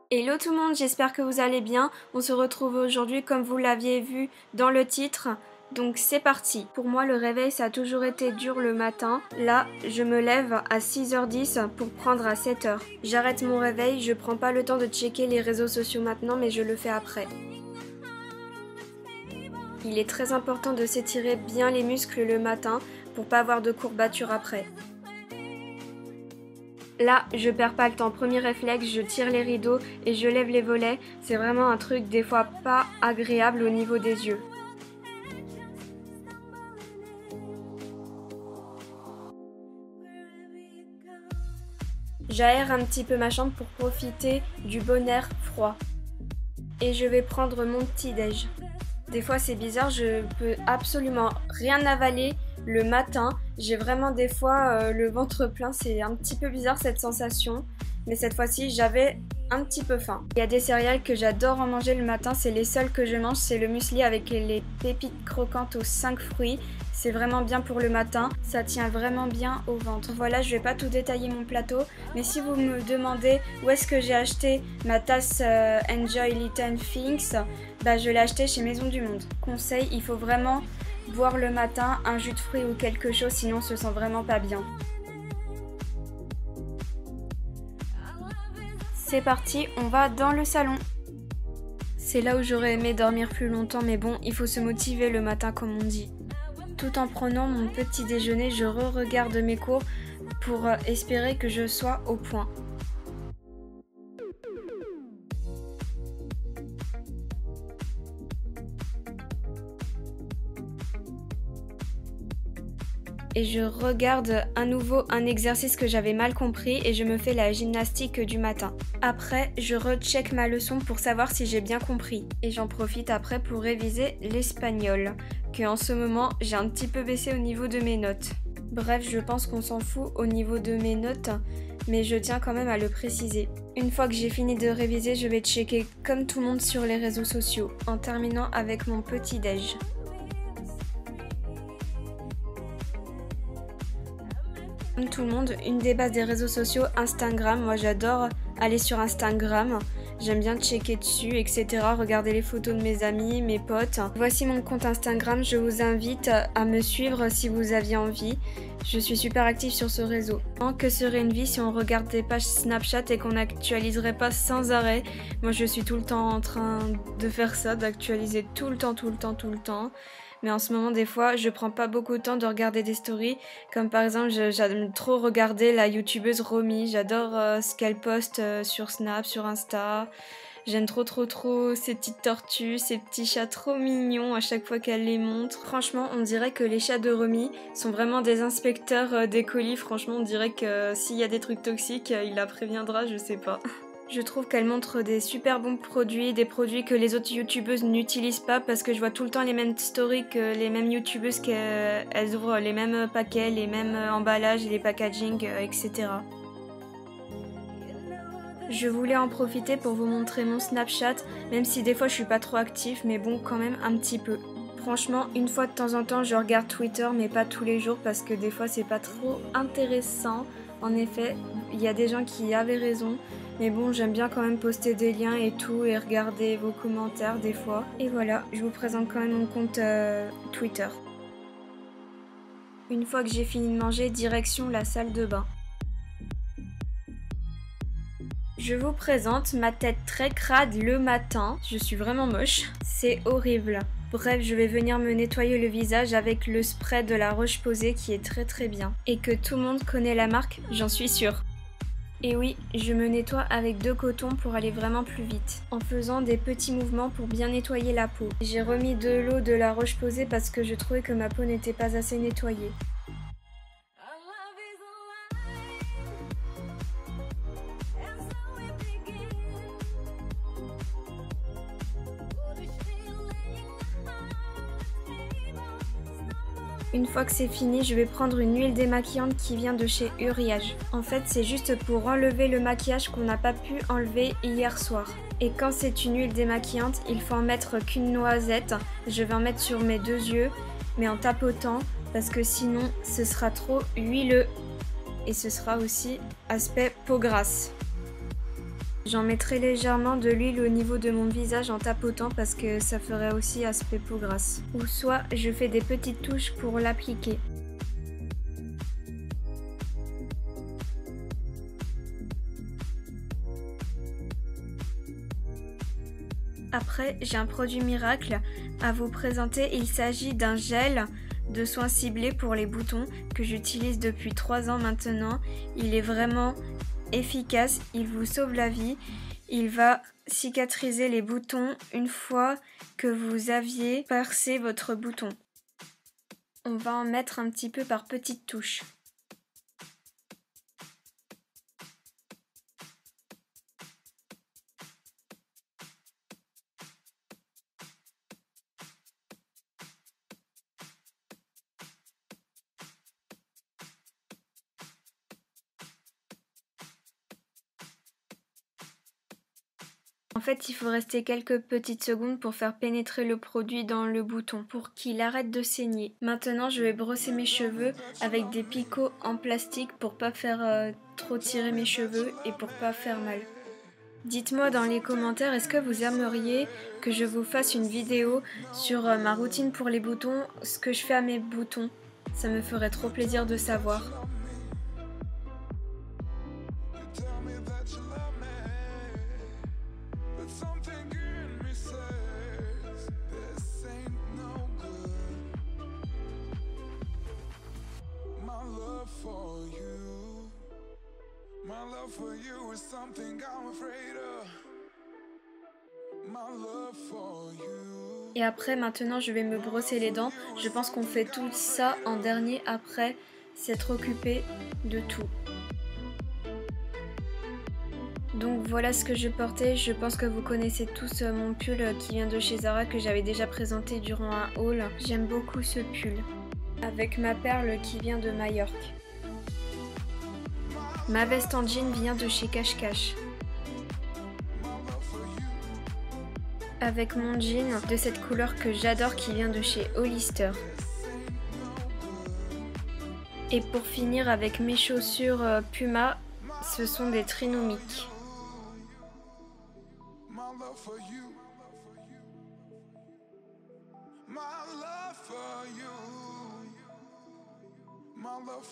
Hello tout le monde, j'espère que vous allez bien. On se retrouve aujourd'hui comme vous l'aviez vu dans le titre. Donc c'est parti. Pour moi le réveil ça a toujours été dur le matin. Là je me lève à 6h10 pour prendre à 7h. J'arrête mon réveil, je prends pas le temps de checker les réseaux sociaux maintenant mais je le fais après. Il est très important de s'étirer bien les muscles le matin pour pas avoir de courbatures après. Là, je perds pas le temps. Premier réflexe, je tire les rideaux et je lève les volets. C'est vraiment un truc des fois pas agréable au niveau des yeux. J'aère un petit peu ma chambre pour profiter du bon air froid. Et je vais prendre mon petit déj. Des fois c'est bizarre, je peux absolument rien avaler le matin. J'ai vraiment des fois le ventre plein, c'est un petit peu bizarre cette sensation. Mais cette fois-ci j'avais un petit peu faim. Il y a des céréales que j'adore en manger le matin, c'est les seules que je mange. C'est le muesli avec les pépites croquantes aux 5 fruits. C'est vraiment bien pour le matin, ça tient vraiment bien au ventre. Voilà, je vais pas tout détailler mon plateau, mais si vous me demandez où est-ce que j'ai acheté ma tasse Enjoy Little Things, bah je l'ai acheté chez Maison du Monde. Conseil, il faut vraiment boire le matin un jus de fruits ou quelque chose, sinon on se sent vraiment pas bien. C'est parti, on va dans le salon. C'est là où j'aurais aimé dormir plus longtemps, mais bon, il faut se motiver le matin comme on dit. Tout en prenant mon petit déjeuner, je re-regarde mes cours pour espérer que je sois au point. Et je regarde à nouveau un exercice que j'avais mal compris et je me fais la gymnastique du matin. Après, je recheck ma leçon pour savoir si j'ai bien compris. Et j'en profite après pour réviser l'espagnol, que en ce moment j'ai un petit peu baissé au niveau de mes notes. Bref, je pense qu'on s'en fout au niveau de mes notes, mais je tiens quand même à le préciser. Une fois que j'ai fini de réviser, je vais checker comme tout le monde sur les réseaux sociaux, en terminant avec mon petit déj. Comme tout le monde, une des bases des réseaux sociaux, Instagram. Moi j'adore aller sur Instagram, j'aime bien checker dessus, etc. Regarder les photos de mes amis, mes potes. Voici mon compte Instagram, je vous invite à me suivre si vous aviez envie. Je suis super active sur ce réseau. Que serait une vie si on regarde des pages Snapchat et qu'on n'actualiserait pas sans arrêt? Moi je suis tout le temps en train de faire ça, d'actualiser tout le temps. Mais en ce moment, des fois, je prends pas beaucoup de temps de regarder des stories. Comme par exemple, j'aime trop regarder la youtubeuse Romy. J'adore ce qu'elle poste sur Snap, sur Insta. J'aime trop ces petites tortues, ces petits chats trop mignons à chaque fois qu'elle les montre. Franchement, on dirait que les chats de Romy sont vraiment des inspecteurs des colis. Franchement, on dirait que s'il y a des trucs toxiques, il la préviendra, je sais pas. Je trouve qu'elle montre des super bons produits, des produits que les autres youtubeuses n'utilisent pas parce que je vois tout le temps les mêmes stories que les mêmes youtubeuses qu'elles ouvrent les mêmes paquets, les mêmes emballages et les packaging, etc. Je voulais en profiter pour vous montrer mon Snapchat, même si des fois je suis pas trop active, mais bon quand même un petit peu. Franchement, une fois de temps en temps je regarde Twitter mais pas tous les jours parce que des fois c'est pas trop intéressant. En effet, il y a des gens qui avaient raison. Mais bon, j'aime bien quand même poster des liens et tout et regarder vos commentaires des fois. Et voilà, je vous présente quand même mon compte Twitter. Une fois que j'ai fini de manger, direction la salle de bain. Je vous présente ma tête très crade le matin. Je suis vraiment moche. C'est horrible. Bref, je vais venir me nettoyer le visage avec le spray de la Roche-Posay qui est très bien. Et que tout le monde connaît la marque, j'en suis sûre. Et oui, je me nettoie avec 2 cotons pour aller vraiment plus vite, en faisant des petits mouvements pour bien nettoyer la peau. J'ai remis de l'eau de la Roche-Posay parce que je trouvais que ma peau n'était pas assez nettoyée. Une fois que c'est fini, je vais prendre une huile démaquillante qui vient de chez Uriage. En fait, c'est juste pour enlever le maquillage qu'on n'a pas pu enlever hier soir. Et quand c'est une huile démaquillante, il faut en mettre qu'une noisette. Je vais en mettre sur mes 2 yeux, mais en tapotant, parce que sinon, ce sera trop huileux. Et ce sera aussi aspect peau grasse. J'en mettrai légèrement de l'huile au niveau de mon visage en tapotant parce que ça ferait aussi aspect peau grasse. Ou soit je fais des petites touches pour l'appliquer. Après, j'ai un produit miracle à vous présenter. Il s'agit d'un gel de soins ciblés pour les boutons que j'utilise depuis 3 ans maintenant. Il est vraiment efficace, il vous sauve la vie. Il va cicatriser les boutons une fois que vous aviez percé votre bouton. On va en mettre un petit peu par petites touches. En fait, il faut rester quelques petites secondes pour faire pénétrer le produit dans le bouton pour qu'il arrête de saigner. Maintenant, je vais brosser mes cheveux avec des picots en plastique pour pas faire trop tirer mes cheveux et pour pas faire mal. Dites-moi dans les commentaires, est-ce que vous aimeriez que je vous fasse une vidéo sur ma routine pour les boutons, ce que je fais à mes boutons? Ça me ferait trop plaisir de savoir. Et après, maintenant, je vais me brosser les dents. Je pense qu'on fait tout ça en dernier après s'être occupé de tout. Donc voilà ce que je portais. Je pense que vous connaissez tous mon pull qui vient de chez Zara que j'avais déjà présenté durant un haul. J'aime beaucoup ce pull avec ma perle qui vient de Majorque. Ma veste en jean vient de chez Cache Cache. Avec mon jean de cette couleur que j'adore qui vient de chez Hollister. Et pour finir avec mes chaussures Puma, ce sont des Trinomic.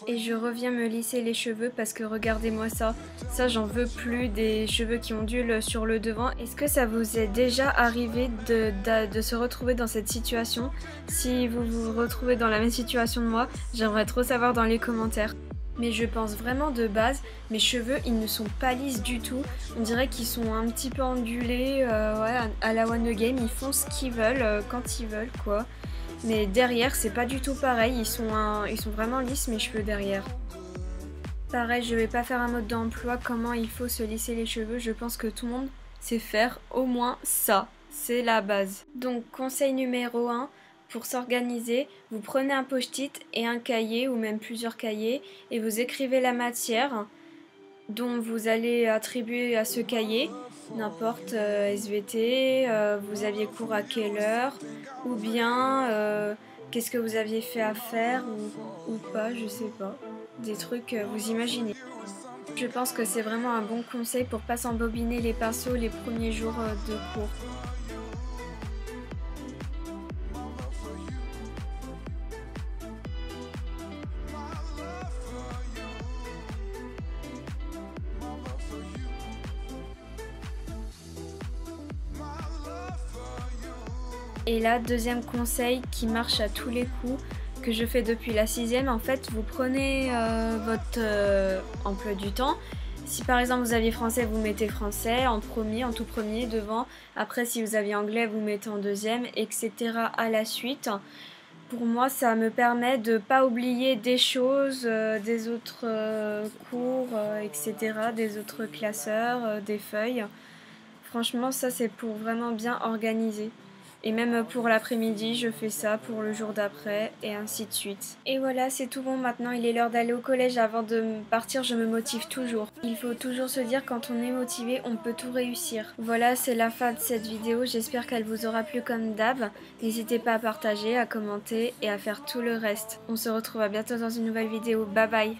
Et je reviens me lisser les cheveux parce que regardez-moi ça. Ça, j'en veux plus des cheveux qui ondulent sur le devant. Est-ce que ça vous est déjà arrivé de se retrouver dans cette situation? Si vous vous retrouvez dans la même situation de moi, j'aimerais trop savoir dans les commentaires. Mais je pense vraiment de base, mes cheveux, ils ne sont pas lisses du tout. On dirait qu'ils sont un petit peu ondulés, ouais, à la One Game. Ils font ce qu'ils veulent, quand ils veulent, quoi. Mais derrière, c'est pas du tout pareil. Ils sont vraiment lisses, mes cheveux derrière. Pareil, je vais pas faire un mode d'emploi comment il faut se lisser les cheveux. Je pense que tout le monde sait faire au moins ça. C'est la base. Donc, conseil numéro 1. Pour s'organiser, vous prenez un post-it et un cahier ou même plusieurs cahiers et vous écrivez la matière dont vous allez attribuer à ce cahier, n'importe SVT, vous aviez cours à quelle heure ou bien qu'est-ce que vous aviez fait à faire ou pas, je sais pas, des trucs vous imaginez. Je pense que c'est vraiment un bon conseil pour pas s'embobiner les pinceaux les premiers jours de cours. Et là, deuxième conseil qui marche à tous les coups, que je fais depuis la 6e, en fait, vous prenez votre emploi du temps. Si par exemple vous aviez français, vous mettez français en premier, en tout premier, devant. Après, si vous aviez anglais, vous mettez en deuxième, etc. à la suite. Pour moi, ça me permet de ne pas oublier des choses, des autres cours, etc., des autres classeurs, des feuilles. Franchement, ça c'est pour vraiment bien organiser. Et même pour l'après-midi, je fais ça pour le jour d'après et ainsi de suite. Et voilà, c'est tout bon maintenant. Il est l'heure d'aller au collège. Avant de partir, je me motive toujours. Il faut toujours se dire quand on est motivé, on peut tout réussir. Voilà, c'est la fin de cette vidéo. J'espère qu'elle vous aura plu comme d'hab. N'hésitez pas à partager, à commenter et à faire tout le reste. On se retrouve à bientôt dans une nouvelle vidéo. Bye bye.